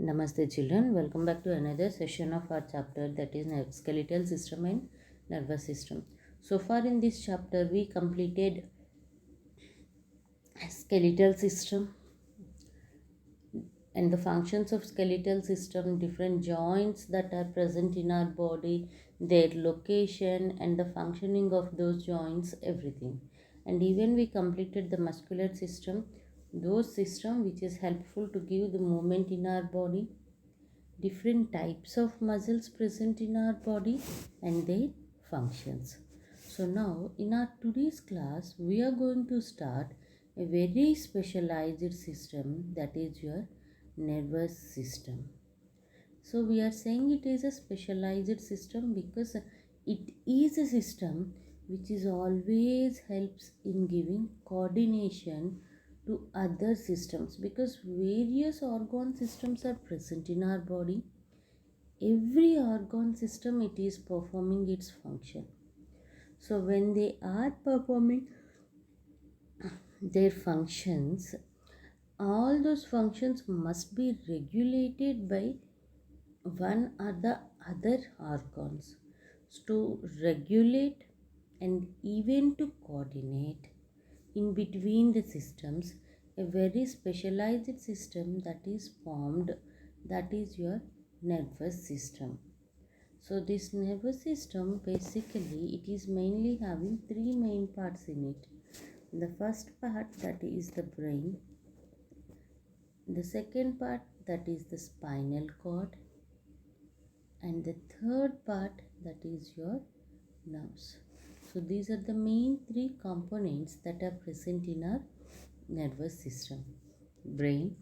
Namaste children, welcome back to another session of our chapter, that is skeletal system and nervous system. So far in this chapter we completed skeletal system and the functions of skeletal system, different joints that are present in our body, their location and the functioning of those joints, everything. And even we completed the muscular system, those system which is helpful to give the movement in our body, different types of muscles present in our body and their functions. So now in our today's class we are going to start a very specialized system, that is your nervous system. So we are saying it is a specialized system because it is a system which is always helps in giving coordination to other systems, because various organ systems are present in our body. Every organ system, it is performing its function. So when they are performing their functions, all those functions must be regulated by one or the other organs to regulate and even to coordinate in between the systems. A very specialized system that is formed, that is your nervous system. So this nervous system, basically it is mainly having three main parts in it. The first part, that is the brain. The second part, that is the spinal cord. And the third part, that is your nerves. So these are the main three components that are present in our nervous system: brain,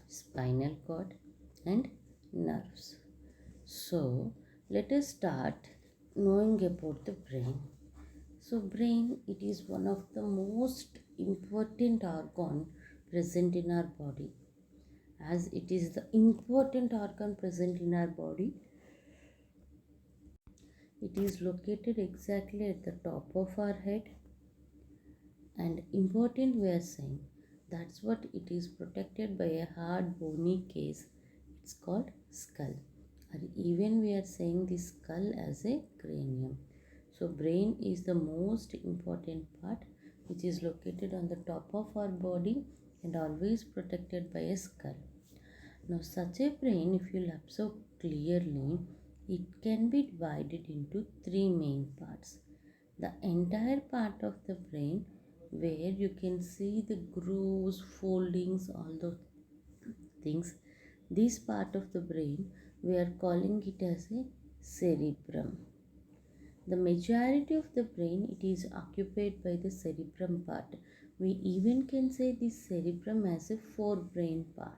spinal cord and nerves. So let us start knowing about the brain. So brain, it is one of the most important organ present in our body. As it is the important organ present in our body, it is located exactly at the top of our head, and important we are saying, that's what it is protected by a hard bony case. It's called skull, or even we are saying the skull as a cranium. So brain is the most important part which is located on the top of our body and always protected by a skull. Now such a brain, if you observe clearly, it can be divided into three main parts. The entire part of the brain where you can see the grooves, foldings, all those things, this part of the brain we are calling it as a cerebrum. The majority of the brain, it is occupied by the cerebrum part. We even can say this cerebrum as a forebrain part.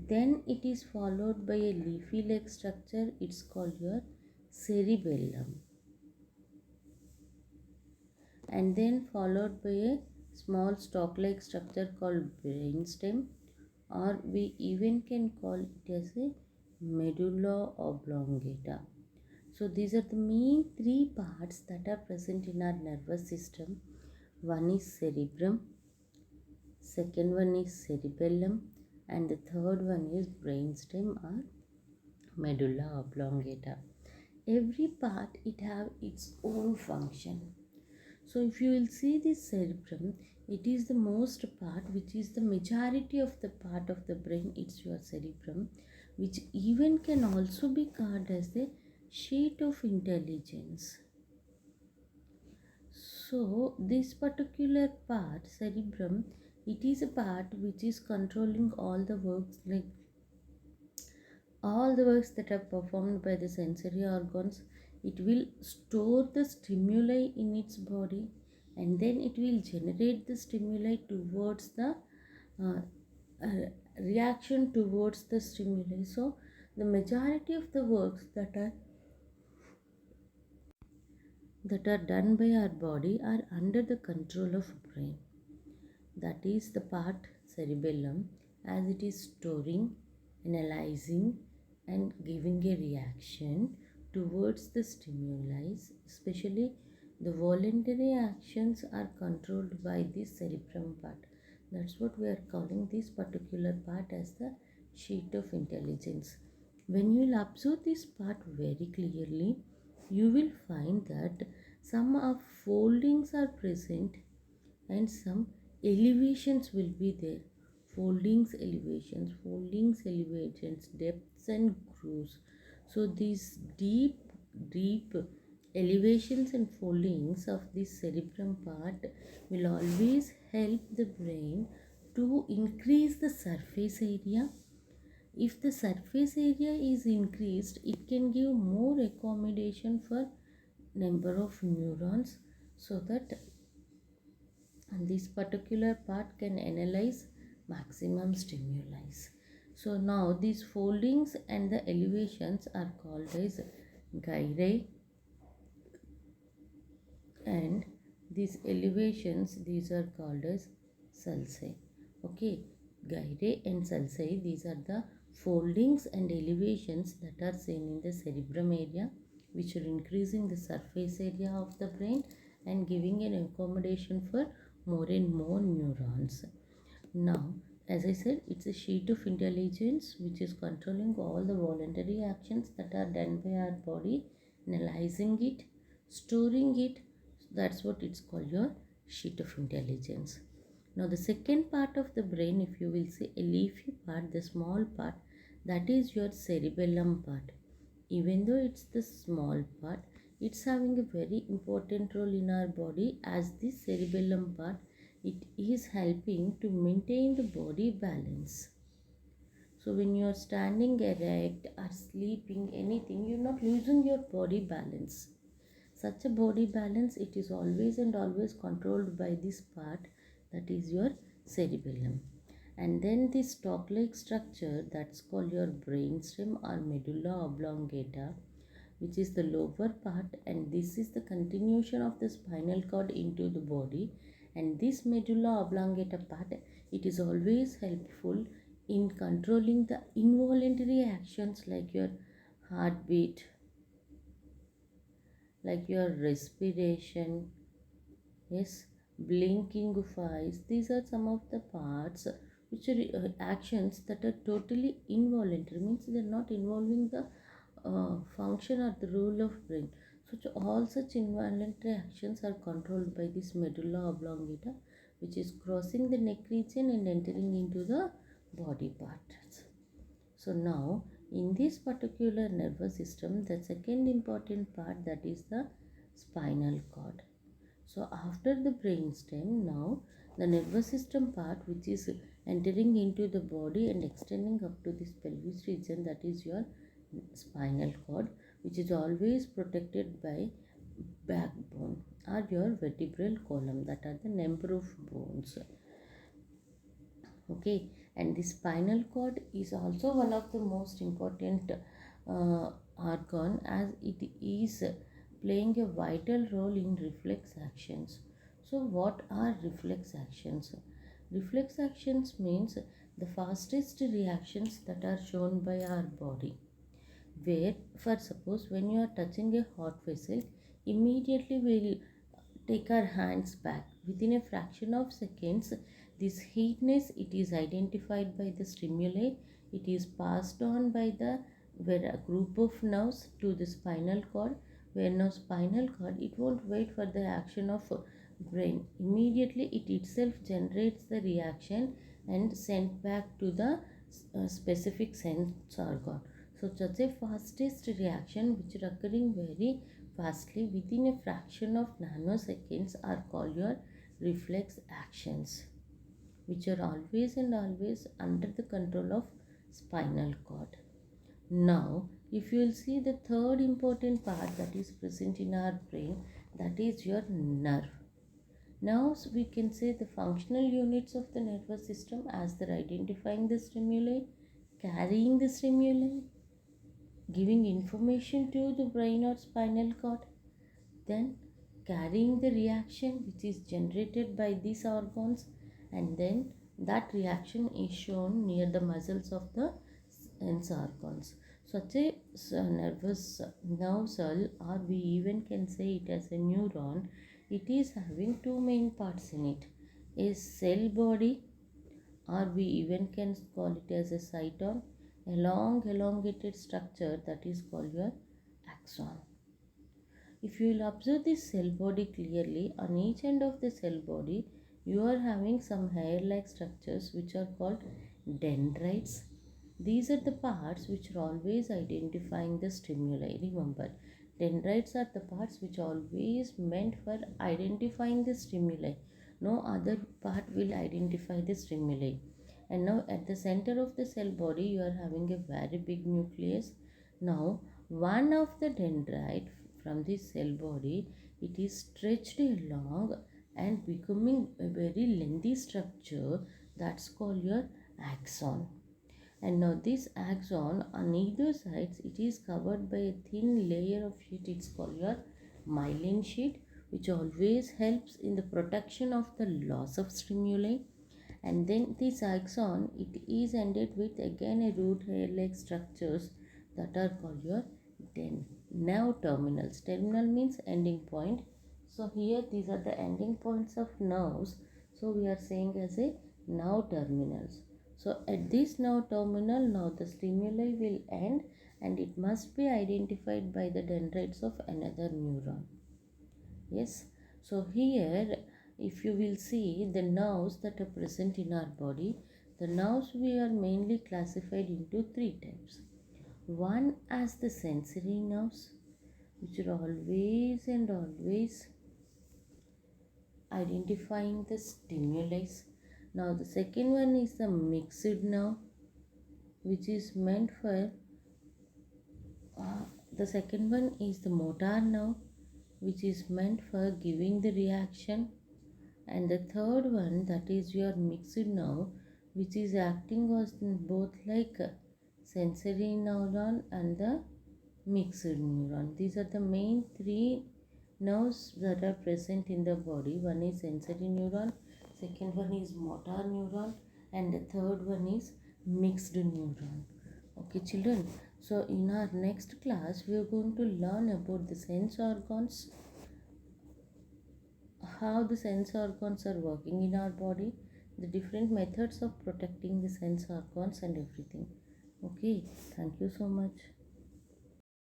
Then it is followed by a leafy like structure, it's called your cerebellum. And then followed by a small stalk like structure called brainstem, or we even can call it as a medulla oblongata. So these are the main three parts that are present in our nervous system. One is cerebrum, second one is cerebellum, and the third one is brainstem or medulla oblongata. Every part, it have its own function. So if you will see this cerebrum, it is the most part, which is the majority of the part of the brain. It's your cerebrum, which even can also be called as the sheet of intelligence. So this particular part, cerebrum, it is a part which is controlling all the works, like all the works that are performed by the sensory organs. It will store the stimuli in its body, and then it will generate the stimuli towards the uh, reaction towards the stimuli. So the majority of the works that are done by our body are under the control of brain. That is the part cerebellum, as it is storing, analyzing and giving a reaction towards the stimuli. Especially the voluntary actions are controlled by the cerebrum part. That's what we are calling this particular part as the sheet of intelligence. When you will observe this part very clearly, you will find that some of foldings are present and some elevations will be there. Foldings, elevations, depths and grooves. So these deep elevations and foldings of this cerebrum part will always help the brain to increase the surface area. If the surface area is increased, it can give more accommodation for number of neurons, so that and this particular part can analyze maximum stimuli. So now these foldings and the elevations are called as gyri, and these elevations, these are called as sulci. Okay, gyri and sulci, these are the foldings and elevations that are seen in the cerebrum area, which are increasing the surface area of the brain and giving an accommodation for more and more neurons. Now, as I said, it's a sheet of intelligence which is controlling all the voluntary actions that are done by our body, analyzing it, storing it. That's what it's called, your sheet of intelligence. Now, the second part of the brain, if you will see a leafy part, the small part, that is your cerebellum part. Even though it's the small part, it's having a very important role in our body, as this cerebellum part, it is helping to maintain the body balance. So when you are standing erect or sleeping, anything, you're not losing your body balance. Such a body balance, it is always and always controlled by this part, that is your cerebellum. And then this stalk-like structure, that's called your brainstem or medulla oblongata, which is the lower part, and this is the continuation of the spinal cord into the body. And this medulla oblongata part, it is always helpful in controlling the involuntary actions like your heartbeat, like your respiration, yes, blinking of eyes. These are some of the parts which are actions that are totally involuntary, means they are not involving the function or the role of brain. All such involuntary actions are controlled by this medulla oblongata, which is crossing the neck region and entering into the body parts. So now, in this particular nervous system, the second important part, that is the spinal cord. So after the brainstem, now the nervous system part, which is entering into the body and extending up to this pelvis region, that is your spinal cord, which is always protected by backbone or your vertebral column, that are the number of bones. Okay, and the spinal cord is also one of the most important organ, as it is playing a vital role in reflex actions. So what are reflex actions? Reflex actions means the fastest reactions that are shown by our body, where, for suppose, when you are touching a hot vessel, immediately we will take our hands back. Within a fraction of seconds, this heatness, it is identified by the stimuli, it is passed on by the where a group of nerves to the spinal cord, where now spinal cord, it won't wait for the action of brain. Immediately it itself generates the reaction and sent back to the specific sense organ. So such a fastest reaction which are occurring very fastly within a fraction of nanoseconds are called your reflex actions, which are always and always under the control of spinal cord. Now, if you will see the third important part that is present in our brain, that is your nerve. Now we can say the functional units of the nervous system, as they're identifying the stimuli, carrying the stimuli, giving information to the brain or spinal cord, then carrying the reaction which is generated by these organs, and then that reaction is shown near the muscles of the sense organs. Such a nervous nerve cell, or we even can say it as a neuron, it is having two main parts in it: a cell body or we even can call it as a cyton, a long elongated structure that is called your axon. If you will observe this cell body clearly, on each end of the cell body, you are having some hair-like structures which are called dendrites. These are the parts which are always identifying the stimuli. Remember, dendrites are the parts which are always meant for identifying the stimuli. No other part will identify the stimuli. And now at the center of the cell body, you are having a very big nucleus. Now, one of the dendrite from the cell body, it is stretched along and becoming a very lengthy structure that's called your axon. And now this axon on either sides, it is covered by a thin layer of sheet, it's called your myelin sheet, which always helps in the protection of the loss of stimuli. And then this axon, it is ended with again a root hair like structures that are called your nerve terminals. Terminal means ending point. So here these are the ending points of nerves. So we are saying as a nerve terminals. So at this nerve terminal, now the stimuli will end and it must be identified by the dendrites of another neuron. Yes. So here if you will see the nerves that are present in our body, the nerves we are mainly classified into three types. One as the sensory nerves, which are always and always identifying the stimuli. Now the second one is the mixed nerve, which is meant for the second one is the motor nerve, which is meant for giving the reaction. And the third one, that is your mixed nerve, which is acting as both like a sensory neuron and the mixed neuron. These are the main three nerves that are present in the body. One is sensory neuron, second one is motor neuron, and the third one is mixed neuron. Okay children, so in our next class we are going to learn about the sense organs, how the sense organs are working in our body, the different methods of protecting the sense organs and everything. Okay, thank you so much.